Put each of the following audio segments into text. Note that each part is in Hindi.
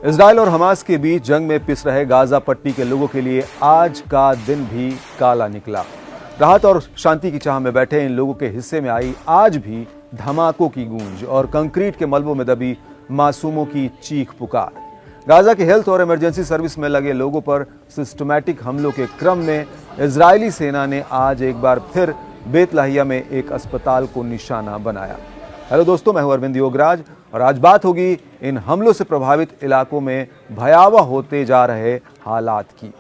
इजराइल और हमास के बीच जंग में पिस रहे गाजा पट्टी के लोगों के लिए आज का दिन भी काला निकला। राहत और शांति की चाह में बैठे इन लोगों के हिस्से में आई आज भी धमाकों की गूंज और कंक्रीट के मलबों में दबी मासूमों की चीख पुकार। गाजा के हेल्थ और इमरजेंसी सर्विस में लगे लोगों पर सिस्टमैटिक हमलों के क्रम में इजरायली सेना ने आज एक बार फिर बेतलाहिया में एक अस्पताल को निशाना बनाया। हेलो दोस्तों, मैं हूं अरविंद योगराज और आज बात होगी इन हमलों से प्रभावित इलाकों में भयावह होते जा रहे हालात की।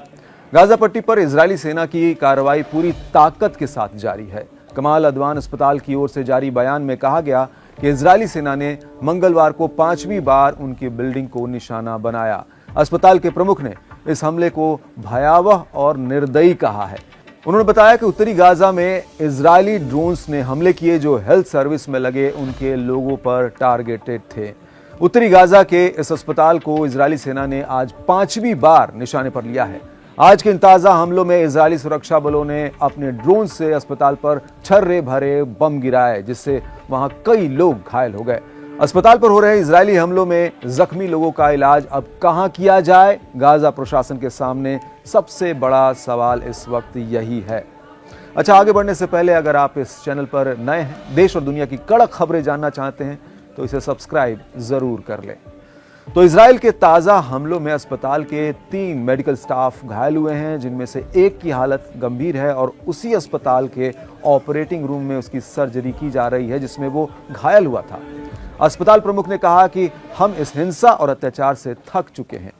गाजा पट्टी पर इजरायली सेना की कार्रवाई पूरी ताकत के साथ जारी है। कमाल अदवान अस्पताल की ओर से जारी बयान में कहा गया कि इजरायली सेना ने मंगलवार को 5वीं बार उनकी बिल्डिंग को निशाना बनाया। अस्पताल के प्रमुख ने इस हमले को भयावह और निर्दयी कहा है। उन्होंने बताया कि उत्तरी गाजा में इजरायली ड्रोन्स ने हमले किए जो हेल्थ सर्विस में लगे उनके लोगों पर टारगेटेड थे। उत्तरी गाजा के इस अस्पताल को इजरायली सेना ने आज 5वीं बार निशाने पर लिया है। आज के इन ताजा हमलों में इजरायली सुरक्षा बलों ने अपने ड्रोन से अस्पताल पर छर्रे भरे बम गिराए, जिससे वहां कई लोग घायल हो गए। अस्पताल पर हो रहे इजरायली हमलों में जख्मी लोगों का इलाज अब कहां किया जाए, गाजा प्रशासन के सामने सबसे बड़ा सवाल इस वक्त यही है। अच्छा, आगे बढ़ने से पहले अगर आप इस चैनल पर नए हैं, देश और दुनिया की कड़क खबरें जानना चाहते हैं तो इसे सब्सक्राइब जरूर कर लें। तो इजराइल के ताजा हमलों में अस्पताल के 3 मेडिकल स्टाफ घायल हुए हैं, जिनमें से एक की हालत गंभीर है और उसी अस्पताल के ऑपरेटिंग रूम में उसकी सर्जरी की जा रही है जिसमें वो घायल हुआ था। अस्पताल प्रमुख ने कहा कि हम इस हिंसा और अत्याचार से थक चुके हैं।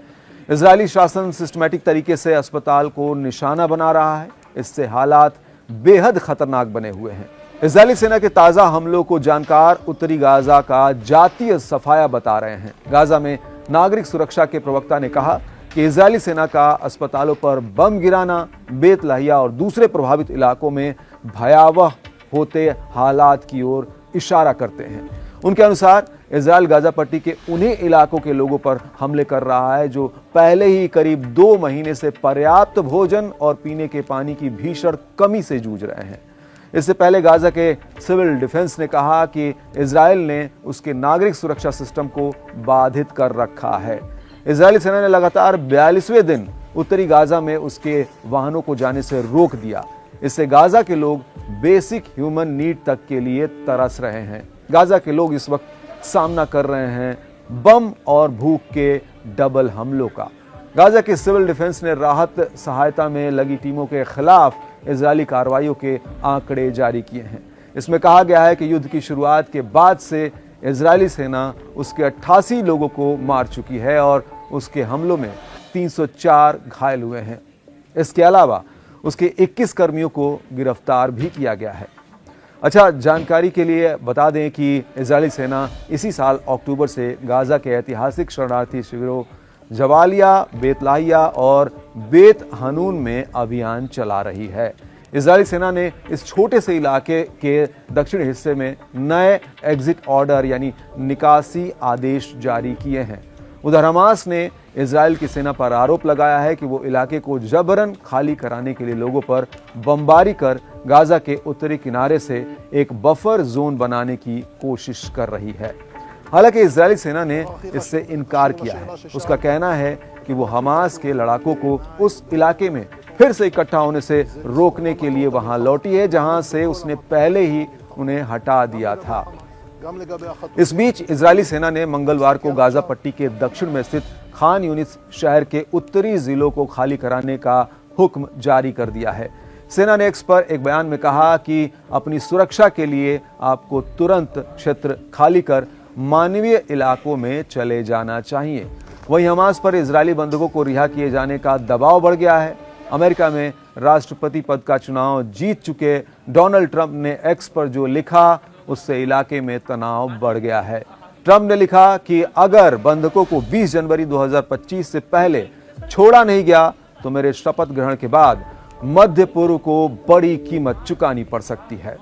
इजरायली शासन सिस्टमैटिक तरीके से अस्पताल को निशाना बना रहा है। इससे हालात बेहद खतरनाक बने हुए हैं। इजरायली सेना के ताजा हमलों को जानकार उत्तरी गाजा का जातीय सफाया बता रहे हैं। गाजा में नागरिक सुरक्षा के प्रवक्ता ने कहा कि इजरायली सेना का अस्पतालों पर बम गिराना बेतलाहिया और दूसरे प्रभावित इलाकों में भयावह होते हालात की ओर इशारा करते हैं। उनके अनुसार इजराइल गाजा पट्टी के उन्हीं इलाकों के लोगों पर हमले कर रहा है जो पहले ही करीब 2 महीने से पर्याप्त भोजन और पीने के पानी की भीषण कमी से जूझ रहे हैं। इससे पहले गाजा के सिविल डिफेंस ने कहा कि इजराइल ने उसके नागरिक सुरक्षा सिस्टम को बाधित कर रखा है। इजरायली सेना ने लगातार 42वें दिन उत्तरी गाजा में उसके वाहनों को जाने से रोक दिया। इससे गाजा के लोग बेसिक ह्यूमन नीड तक के लिए तरस रहे हैं। गाजा के लोग इस वक्त सामना कर रहे हैं बम और भूख के डबल हमलों का। गाजा के सिविल डिफेंस ने राहत सहायता में लगी टीमों के खिलाफ इजरायली कार्रवाइयों के आंकड़े जारी किए हैं। इसमें कहा गया है कि युद्ध की शुरुआत के बाद से इजरायली सेना उसके 88 लोगों को मार चुकी है और उसके हमलों में 304 घायल हुए हैं। इसके अलावा उसके 21 कर्मियों को गिरफ्तार भी किया गया है। अच्छा, जानकारी के लिए बता दें कि इजरायली सेना इसी साल अक्टूबर से गाजा के ऐतिहासिक शरणार्थी शिविरों जवालिया, बेतलाहिया और बेत हनून में अभियान चला रही है। इजरायली सेना ने इस छोटे से इलाके के दक्षिणी हिस्से में नए एग्जिट ऑर्डर यानी निकासी आदेश जारी किए हैं। उधर हमास ने इजराइल की सेना पर आरोप लगाया है कि वो इलाके को जबरन खाली कराने के लिए लोगों पर बमबारी कर गाजा के उत्तरी किनारे से एक बफर जोन बनाने की कोशिश कर रही है। हालांकि इजरायली सेना ने इससे इनकार किया है। उसका कहना है कि वो हमास के लड़ाकों को उस इलाके में फिर से इकट्ठा होने से रोकने के लिए वहां लौटी है जहां से उसने पहले ही उन्हें हटा दिया था। इस बीच इजरायली सेना ने मंगलवार को गाजा पट्टी के दक्षिण में स्थित खान यूनिस शहर के उत्तरी जिलों को खाली कराने का हुक्म जारी कर दिया है। सेना ने एक्स पर एक बयान में कहा कि अपनी सुरक्षा के लिए आपको तुरंत क्षेत्र खाली कर मानवीय इलाकों में चले जाना चाहिए। वहीं हमास पर इजरायली बंधकों को रिहा किए जाने का दबाव बढ़ गया है। अमेरिका में राष्ट्रपति पद का चुनाव जीत चुके डोनाल्ड ट्रंप ने एक्स पर जो लिखा उससे इलाके में तनाव बढ़ गया है। ट्रंप ने लिखा कि अगर बंधकों को 20 जनवरी 2025 से पहले छोड़ा नहीं गया तो मेरे शपथ ग्रहण के बाद मध्य पूर्व को बड़ी कीमत चुकानी पड़ सकती है।